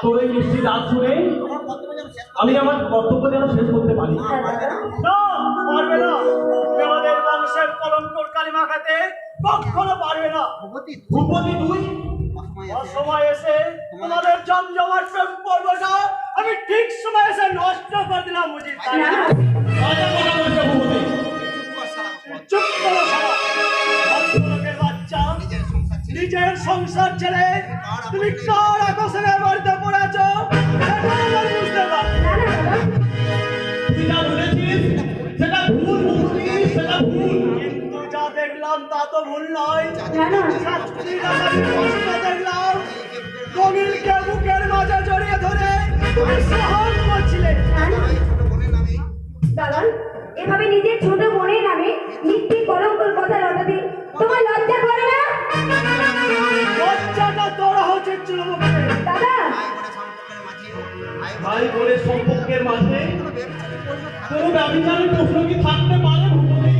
তোর এই মিষ্টি ডাক শুনে আমি আমার কর্তব্য যেন শেষ করতে পারি। না, পারবে না। আমাদের বংশের কলঙ্কর কালিমা খাতে কখনো পারবে না। ভূপতি তুই অসময় এসে তোমাদের জমজমাট প্রেম পর্বটা আমি ঠিক সময় এসে নষ্ট করে দিলাম বুঝি। চুপ করো সারা। ভদ্রলোকের বাচ্চা নিজের সংসার ছেড়ে তুমি কার আকর্ষণের বাড়িতে পড়েছ বুঝতে পারছি। সেটা ভুল, সেটা ভুল। কিন্তু যাদের দেখলাম তা তো ভুল নয়। না না ছাত্রী রাজাকে কষ্ট দেখলাম, কোকিলকে বুকের মাঝে জড়িয়ে ধরে তুমি সহন করছিলে। না না দালাল, এভাবে নিজের ছোট বোনের নামে মিথ্যে কলঙ্কর কথা রটাতে তোমার লজ্জা করে না? লজ্জাটা তোর হচ্ছে চুলমুখে। দাদা ভাই বোনের সম্পর্কের মাঝে কোনো ব্যবচারের প্রশ্ন কি থাকতে পারে ভূপতি?